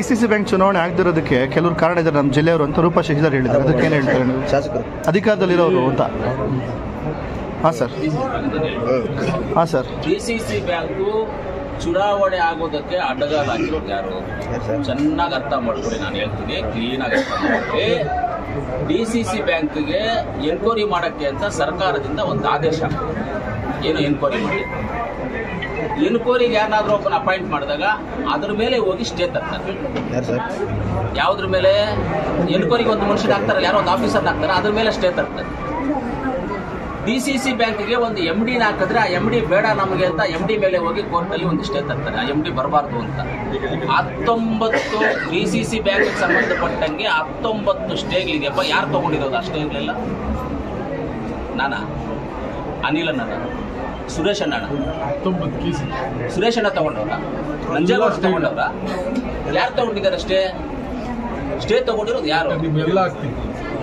DCC bank ಚುನಾವಣೆ ಆಗದಿರೋದಕ್ಕೆ ಕೆಲವರು ಕಾರಣ ಇದ್ದಾರೆ ನಮ್ಮ ಜಿಲ್ಲೆಯವರು ಅಂತ ರೂಪಾ ಶಶಿಧರ್ ಹೇಳಿದ್ದಾರೆ. ಅದಕ್ಕೆ ಏನು ಹೇಳ್ತಾರೆ ನೀವು? ಶಾಸಕರು ಅಧಿಕಾರದಲ್ಲಿರೋರು ಅಂತ. ಹಾಂ ಸರ್. ಹಾಂ ಸರ್. DCC ಬ್ಯಾಂಕು ಚುನಾವಣೆ ಆಗೋದಕ್ಕೆ ಅಡ್ಡಗಾಲ ಹಾಕಿರೋದು ಯಾರು? ಚೆನ್ನಾಗಿ ಅರ್ಥ ಮಾಡ್ಕೊಳ್ಳಿ, ನಾನು ಹೇಳ್ತೀನಿ, ಕ್ಲೀನಾಗಿ ಅರ್ಥ ಮಾಡ್ಕೊಳ್ಳಿ. DCC ಬ್ಯಾಂಕ್ಗೆ ಎನ್ಕ್ವೈರಿ ಮಾಡೋಕ್ಕೆ ಅಂತ ಸರ್ಕಾರದಿಂದ ಒಂದು ಆದೇಶ, ಏನು ಎನ್ಕ್ವೈರಿ ಮಾಡಿ, ಎನ್ಕ್ವೈರಿಗೆ ಯಾರನ್ನಾದ್ರೂ ಒಬ್ಬನ ಅಪಾಯಿಂಟ್ ಮಾಡಿದಾಗ ಅದ್ರ ಮೇಲೆ ಹೋಗಿ ಸ್ಟೇ ತರ್ತಾರೆ. ಯಾವುದ್ರ ಮೇಲೆ? ಎನ್ಕ್ವೈರಿಗೆ ಒಂದು ಮನುಷ್ಯನ ಹಾಕ್ತಾರೆ, ಯಾರೋ ಒಂದು ಆಫೀಸರ್ ಹಾಕ್ತಾರೆ, ಅದ್ರ ಮೇಲೆ ಸ್ಟೇ ತರ್ತಾರೆ. DCC ಬ್ಯಾಂಕ್ಗೆ ಒಂದು MD ಹಾಕಿದ್ರೆ ಆ MD ಬೇಡ ನಮಗೆ ಅಂತ MD ಮೇಲೆ ಹೋಗಿ ಕೋರ್ಟಲ್ಲಿ ಒಂದು ಸ್ಟೇ ತರ್ತಾರೆ, ಆ MD ಬರಬಾರ್ದು ಅಂತ. 19 DCC ಬ್ಯಾಂಕ್ಗೆ ಸಂಬಂಧಪಟ್ಟಂಗೆ 19 ಸ್ಟೇಗಳಿದೆಯಪ್ಪ. ಯಾರು ತಗೊಂಡಿರೋದು ಆ ಸ್ಟೇಗಳೆಲ್ಲ? ನಾನಾ? ಅನಿಲ್ ಅಣ್ಣ? ಸುರೇಶ್ ಅಣ್ಣ? ಸುರೇಶ್ ಅಣ್ಣ ತಗೊಂಡವ್ರ? ನಂಜೇಗೌಡ ತಗೊಂಡವ್ರ? ಯಾರು ತಗೊಂಡಿದ್ದಾರೆ ಸ್ಟೇ ತಗೊಂಡಿರೋದು ಯಾರು?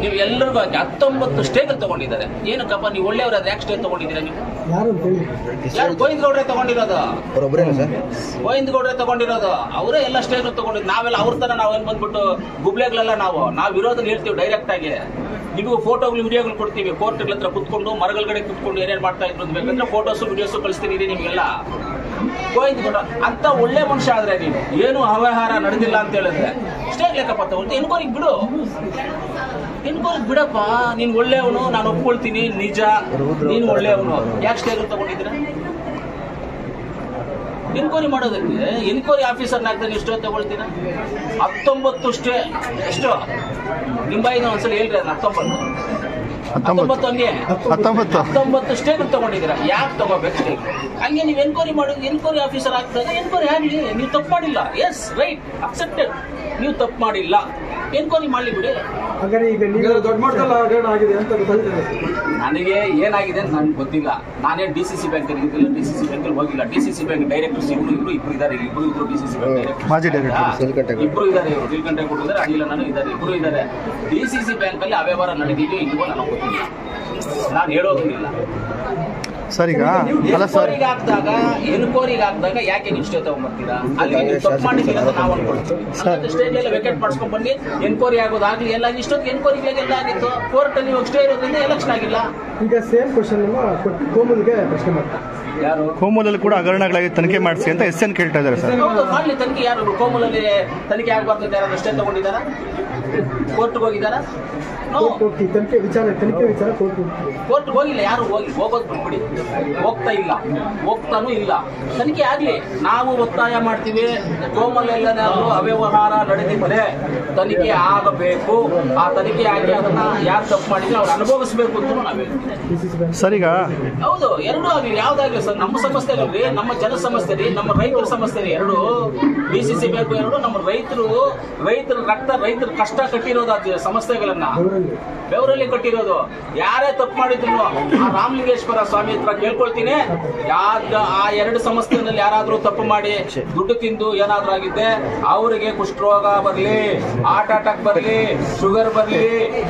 ನೀವು ಎಲ್ಲರಿಗೂ 19 ಸ್ಟೇಗಳು ತಗೊಂಡಿದ್ದಾರೆ. ಏನಕ್ಕಪ್ಪ ನೀವು ಒಳ್ಳೆಯವ್ರಾದ್ರೆ ಯಾಕೆ ಸ್ಟೇ ತಗೊಂಡಿದ್ದೀರಾ? ನೀವು ಯಾರು? ಗೋವಿಂದ ಗೌಡ್ರೆ ತಗೊಂಡಿರೋದು, ಗೋವಿಂದ ಗೌಡ್ರೆ ತಗೊಂಡಿರೋದು, ಅವರೇ ಎಲ್ಲ ಸ್ಟೇಗಳು ತಗೊಂಡಿದ್ದು. ನಾವೆಲ್ಲ ಅವ್ರ ತರ ನಾವೇನು ಬಂದ್ಬಿಟ್ಟು ಗುಬ್ಲೆಗಳೆಲ್ಲ ನಾವು ಇರೋದನ್ನ ಹೇಳ್ತೀವಿ ಡೈರೆಕ್ಟ್ ಆಗಿ. ನಿಮಗೂ ಫೋಟೋಗಳು ವಿಡಿಯೋಗಳು ಕೊಡ್ತೀವಿ. ಕೋರ್ಟ್ಗಳ ಹತ್ರ ಕುತ್ಕೊಂಡು ಮರಗಳಗಡೆ ಕುತ್ಕೊಂಡು ಏನೇನು ಮಾಡ್ತಾ ಇದ್ರು ಬೇಕಂದ್ರೆ ಫೋಟೋಸು ವಿಡಿಯೋಸು ಕಳಿಸ್ತೀನಿ ನಿಮಗೆಲ್ಲ. ಗೋವಿಂದ ಗೌಡ ಅಂತ ಒಳ್ಳೆ ಮನುಷ್ಯ ಆದ್ರೆ ನೀನು ಏನು ಅವ್ಯವಹಾರ ನಡೆದಿಲ್ಲ ಅಂತ ಹೇಳಿದ್ರೆ ಸ್ಟೇಟ್ ಲೆಕ್ಕಪ್ಪ ತಗೊಂಡು ಎನ್ಕ್ವೈರಿಗೆ ಬಿಡು. ಎನ್ಕ್ವೈರಿಗೆ ಬಿಡಪ್ಪ. ನೀನು ಒಳ್ಳೆಯವನು, ನಾನು ಒಪ್ಕೊಳ್ತೀನಿ, ನಿಜ, ನೀನು ಒಳ್ಳೆಯವನು. ಯಾಕೆ ಸ್ಟೇಗಳು ತಗೊಂಡಿದ್ದೀರ? ಎನ್ಕ್ವೈರಿ ಮಾಡೋದಕ್ಕೆ ಎನ್ಕ್ವೈರಿ ಆಫೀಸರ್ನ ಹಾಕ್ತಾರೆ, ನೀವು ಸ್ಟೇ ತಗೊಳ್ತೀರಾ? 19 ಸ್ಟೇ. ಎಷ್ಟು ನಿಮ್ಮ ಬಾಯಿನ ಒಂದ್ಸಲ ಹೇಳ್ರಿ ಅದನ್ನ. 19 ಸ್ಟೇಗಳು ತಗೊಂಡಿದ್ದೀರಾ. ಯಾಕೆ ತಗೋಬೇಕು ಸ್ಟೇ? ಹಂಗೆ ನೀವು ಎನ್ಕ್ವೈರಿ ಮಾಡೋದು, ಎನ್ಕ್ವೈರಿ ಆಫೀಸರ್ ಆಗ್ತದೆ, ಎನ್ಕ್ವೈರಿ ಆಗಲಿ. ನೀವು ತಪ್ಪು ಮಾಡಿಲ್ಲ, ಎಸ್ ರೈಟ್, ಅಕ್ಸೆಪ್ಟೆಡ್. ನೀವು ತಪ್ಪು ಮಾಡಿಲ್ಲ, ಎನ್ಕ್ವೈರಿ ಮಾಡಲಿ ಬಿಡಿ. ನನಗೆ ಏನಾಗಿದೆ ಅಂತ ನನಗೆ ಗೊತ್ತಿಲ್ಲ. ನಾನೇ DCC ಬ್ಯಾಂಕ್ ಇದ್ದಿಲ್ಲ, DCC ಬ್ಯಾಂಕಲ್ಲಿ ಹೋಗಿಲ್ಲ. DCC ಬ್ಯಾಂಕ್ ಡೈರೆಕ್ಟರ್ಸ್ ಇಬ್ರು ಇದ್ದಾರೆ. ಇಬ್ರು DCC ಬ್ಯಾಂಕ್ ಡೈರೆಕ್ಟರ್ ಇಬ್ರು ಇದ್ದಾರೆ. ಇವರು ನೀಲ್ಕಂಠ ಕೊಟ್ಟಿದ್ದಾರೆ, ಅನಿಲ್ ನಾನು ಇದ್ದಾರೆ, ಇಬ್ರು ಇದ್ದಾರೆ. DCC ಬ್ಯಾಂಕ್ ಅಲ್ಲಿ ಅವ್ಯವಹಾರ ನಡೆದಿದೆಯೋ ಇಲ್ವೋ ನನಗೆ ಗೊತ್ತಿಲ್ಲ, ನಾನು ಹೇಳೋದಿಲ್ಲ. ಸರ್ ಈಗ ಎನ್ಕ್ವೈರಿಗೆ ಹಾಕಿದಾಗ ಯಾಕೆ ನೀವು ಸ್ಟೇ ತಗೊಂಡ್ಬರ್ತೀರಾ? ಅಲ್ಲಿ ನೀವು ತಪ್ಪು ಮಾಡಿದ್ದೀರಾ ಅಂತ ನಾವು ಅನ್ಕೊಳ್ತೀವಿ. ಸ್ಟೇಜ್ ಎಲ್ಲ ವೆಕೆಟ್ ಮಾಡಿಸ್ಕೊಂಡ್ ಬನ್ನಿ, ಎನ್ಕ್ವೈರಿ ಆಗೋದಾಗ್ಲಿ. ಎಲ್ಲ ಇಷ್ಟೊತ್ತಿಗೆ ಎನ್ಕ್ವೈರಿಗೆಲ್ಲ ಆಗಿತ್ತು. ಕೋರ್ಟಲ್ಲಿ ನೀವು ಸ್ಟೇ ಇರೋದ್ರಿಂದ ಎಲೆಕ್ಷನ್ ಆಗಿಲ್ಲ. ಈಗ ಸೇಮ್ ಕ್ವಶನ್ ಕೋಮಲ್ಗೆ ಪ್ರಶ್ನೆ ಮಾಡ್ತಾರೆ. ಯಾರು? ಕೋಮಲಲ್ಲಿ ಕೂಡ ಹಗರಣಗಳಾಗಿ ತನಿಖೆ ಮಾಡಿಸಿ ಅಂತ SN ಕೇಳ್ತಾ ಇದ್ದಾರೆ ಸರ್. ಮಾಡ್ಲಿ ತನಿಖೆ. ಯಾರು ಕೋಮಲಲ್ಲಿ ತನಿಖೆ ಆಗಬಾರ್ದು ಅಂತ ಯಾರು ಸ್ಟೇ ತಗೊಂಡಿದ್ದಾರಾ? ಕೋರ್ಟ್ಗೆ ಹೋಗಿದ್ದಾರಾ? ತನಿಖೆ ವಿಚಾರ ಕೋರ್ಟ್ಗೆ ಹೋಗಿಲ್ಲ. ಯಾರು ಹೋಗೋದು ಬಿಟ್ಬಿಡಿ. ಹೋಗ್ತಾ ಇಲ್ಲ, ಹೋಗ್ತಾನೂ ಇಲ್ಲ. ತನಿಖೆ ಆಗ್ಲಿ, ನಾವು ಒತ್ತಾಯ ಮಾಡ್ತೀವಿ. ಕೋಮಲೆಲ್ಲನಾದ್ರೂ ಅವ್ಯವಹಾರ ನಡೆದಿದ್ರೆ ತನಿಖೆ ಆಗಬೇಕು. ಆ ತನಿಖೆ ಆಗಿ ಅದನ್ನ ಯಾರು ತಪ್ಪು ಮಾಡಿದ್ರೆ ಅವ್ರು ಅನುಭವಿಸಬೇಕು ಅಂತ ನಾವು ಹೇಳ್ತೀವಿ. ಸರ್ ಈಗ ಹೌದು, ಎರಡೂ ಆಗಲಿ, ಯಾವ್ದಾಗ್ಲಿ ಸರ್. ನಮ್ಮ ಸಮಸ್ಯೆ ರೀ, ನಮ್ಮ ಜನ ಸಮಸ್ಯೆ ರೀ, ನಮ್ಮ ರೈತರ ಸಮಸ್ಯೆ ರೀ. ಎರಡು DCC ಬೇಕು. ಎರಡು ನಮ್ಮ ರೈತರ ರಕ್ತ, ರೈತರ ಕಷ್ಟ ಕಟ್ಟಿರೋದು ಆ ಸಮಸ್ಯೆಗಳನ್ನ ಬೆವರಲ್ಲಿ ಕಟ್ಟಿರೋದು. ಯಾರೇ ತಪ್ಪು ಮಾಡಿದ್ರು ಆ ರಾಮಲಿಂಗೇಶ್ವರ ಸ್ವಾಮಿ ಹತ್ರ ಕೇಳ್ಕೊಳ್ತೀನಿ, ಆ 2 ಸಂಸ್ಥೆನಲ್ಲಿ ಯಾರಾದ್ರೂ ತಪ್ಪು ಮಾಡಿ ದುಡ್ಡು ತಿಂದು ಏನಾದ್ರೂ ಆಗಿದ್ದೆ ಅವರಿಗೆ ಕುಷ್ಠರೋಗ ಬರ್ಲಿ, ಹಾರ್ಟ್ ಅಟ್ಯಾಕ್ ಬರ್ಲಿ, ಶುಗರ್ ಬರ್ಲಿ,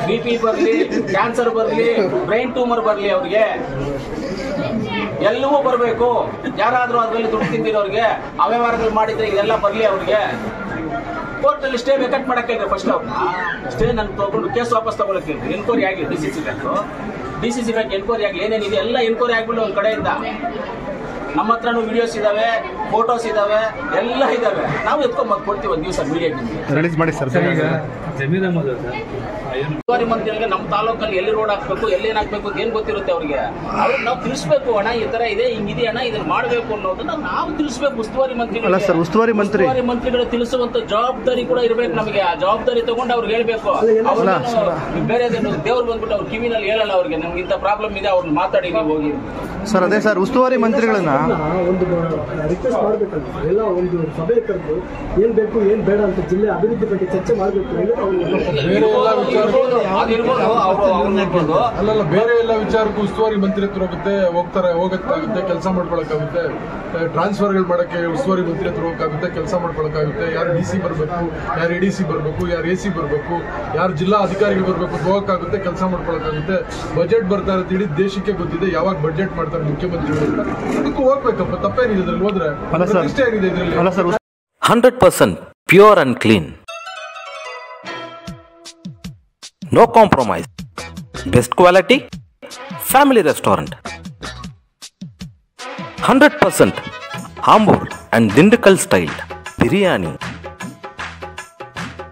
BP ಬರ್ಲಿ, ಕ್ಯಾನ್ಸರ್ ಬರ್ಲಿ, ಬ್ರೈನ್ ಟ್ಯೂಮರ್ ಬರ್ಲಿ, ಅವ್ರಿಗೆ ಎಲ್ಲವೂ ಬರಬೇಕು. ಯಾರಾದ್ರೂ ಅದರಲ್ಲಿ ದುಡ್ಡು ತಿಂದಿರೋರಿಗೆ, ಅವ್ಯವಹಾರಗಳು ಮಾಡಿದ್ರೆ ಇದೆಲ್ಲ ಬರ್ಲಿ ಅವ್ರಿಗೆ. ಕೋರ್ಟಲ್ಲಿ ಸ್ಟೇ ವೆಕೆಟ್ ಮಾಡಕ್ಕೆ ಹೇಳ್ರಿ. ಫಸ್ಟ್ ಸ್ಟೇ ನಾನು ತಗೊಂಡು ಕೇಸ್ ವಾಪಸ್ ತಗೊಳಕ್ಕೆ ಹೇಳ್ರಿ. ಎನ್ಕ್ವೈರಿ ಆಗಲಿ. DCC ಬ್ಯಾಂಕ್ ಎನ್ಕ್ವೈರಿ ಆಗಲಿ. ಏನೇನಿದೆ ಎಲ್ಲ ಎನ್ಕ್ವೈರಿ ಆಗ್ಬಿಟ್ಟು ಒಂದು ಕಡೆಯಿಂದ. ನಮ್ಮ ಹತ್ರನೂ ವಿಡಿಯೋಸ್ ಇದಾವೆ, ಫೋಟೋಸ್ ಇದಾವೆ, ಎಲ್ಲ ಇದಾವೆ. ನಾವು ಎತ್ಕೊಂಡ್ ಕೊಡ್ತೀವಿ ಒಂದು ದಿವಸ ಮೀಡಿಯಾಗೆ ರಿಲೀಸ್ ಮಾಡಿ ಸರ್. ಉಸ್ತುವಾರಿ ಮಂತ್ರಿಗಳಿಗೆ ನಮ್ಮ ತಾಲೂಕಲ್ಲಿ ಎಲ್ಲಿ ರೋಡ್ ಹಾಕ್ಬೇಕು, ಎಲ್ಲಿಏನ್ ಹಾಕ್ಬೇಕು ಏನ್ ಗೊತ್ತಿರುತ್ತೆ ಅವ್ರಿಗೆ ನಾವು ತಿಳಿಸ್ಬೇಕು. ಅಣ್ಣ ಈ ತರ ಇದೆ, ಹಿಂಗಿದೆ ಅಣ್ಣ, ಇದನ್ನ ಮಾಡಬೇಕು ಅನ್ನೋದನ್ನ ನಾವು ತಿಳಿಸ್ಬೇಕು. ಉಸ್ತುವಾರಿ ಮಂತ್ರಿಗಳು ತಿಳಿಸುವಂತ ಜವಾಬ್ದಾರಿ ಕೂಡ ಇರ್ಬೇಕು ನಮಗೆ. ಆ ಜವಾಬ್ದಾರಿ ತಗೊಂಡು ಅವ್ರಿಗೆ ಹೇಳ್ಬೇಕು. ಬೇರೆ ದೇವ್ರು ಬಂದ್ಬಿಟ್ಟು ಅವ್ರ ಕಿವಿನಲ್ಲಿ ಹೇಳಲ್ಲ ಅವ್ರಿಗೆ, ನಮ್ಗೆ ಇಂಥ ಪ್ರಾಬ್ಲಮ್ ಇದೆ, ಅವ್ರನ್ನ ಮಾತಾಡಿ ನೀವು ಹೋಗಿ ಸರ್. ಅದೇ ಸರ್, ಉಸ್ತುವಾರಿ ಮಂತ್ರಿಗಳನ್ನ ಒಂದು ರಿಕ್ವೆಸ್ಟ್ ಮಾಡಬೇಕಲ್ಲ. ಎಲ್ಲ ಒಂದು ಸಭೆ ಕರೆದು ಏನ್ ಬೇಕು ಏನ್ ಬೇಡ ಅಂತ ಜಿಲ್ಲೆ ಅಭಿವೃದ್ಧಿ ಬಗ್ಗೆ ಚರ್ಚೆ ಮಾಡಬೇಕು. ಅಲ್ಲಲ್ಲ, ಬೇರೆ ಎಲ್ಲ ವಿಚಾರಕ್ಕೂ ಉಸ್ತುವಾರಿ ಮಂತ್ರಿ ಹತ್ರ ಹೋಗಕ್ಕಾಗುತ್ತೆ, ಕೆಲಸ ಮಾಡ್ಕೊಳಕ್ಕಾಗುತ್ತೆ. ಟ್ರಾನ್ಸ್ಫರ್ಗಳು ಮಾಡಕ್ಕೆ ಉಸ್ತುವಾರಿ ಮಂತ್ರಿ ಹತ್ರ ಹೋಗಕ್ಕಾಗುತ್ತೆ, ಕೆಲಸ ಮಾಡ್ಕೊಳಕ್ಕಾಗುತ್ತೆ. ಯಾರು DC ಬರಬೇಕು, ಯಾರು ADC ಬರಬೇಕು, ಯಾರು AC ಬರಬೇಕು, ಯಾರು ಜಿಲ್ಲಾ ಅಧಿಕಾರಿಗಳು ಬರಬೇಕು, ಹೋಗಕ್ಕಾಗುತ್ತೆ, ಕೆಲಸ ಮಾಡ್ಕೊಳಕ್ಕಾಗುತ್ತೆ. ಬಜೆಟ್ ಬರ್ತಾ ಇರುತ್ತೆ, ಇಡೀ ದೇಶಕ್ಕೆ ಗೊತ್ತಿದೆ ಯಾವಾಗ ಬಜೆಟ್ ಮಾಡ್ತಾರೆ ಮುಖ್ಯಮಂತ್ರಿಗಳು. ಅದಕ್ಕೂ ಹೋಗ್ಬೇಕಪ್ಪ, ತಪ್ಪೇನಿದೆ ಇದ್ರಲ್ಲಿ ಹೋದ್ರೆ. ಇಷ್ಟ ಏನಿದೆ ಇದರಲ್ಲಿ? 100% Pure and clean. No compromise. Best quality. Family restaurant. 100% Ambur and Dindukal style biryani.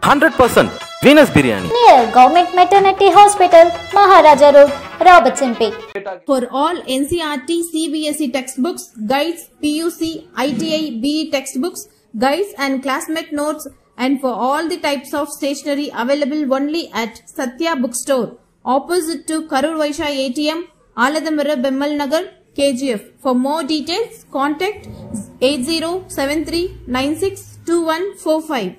100% Venus biryani. Near Government Maternity Hospital, Maharaja Road, Robertson Peak. For all NCERT, CBSE textbooks, guides, PUC, ITI, BE textbooks, guides and classmate notes, and for all the types of stationery available only at Satya Bookstore, opposite to Karur Vaishya ATM, Aladamara Bemmal Nagar, KGF. For more details, contact 8073962145.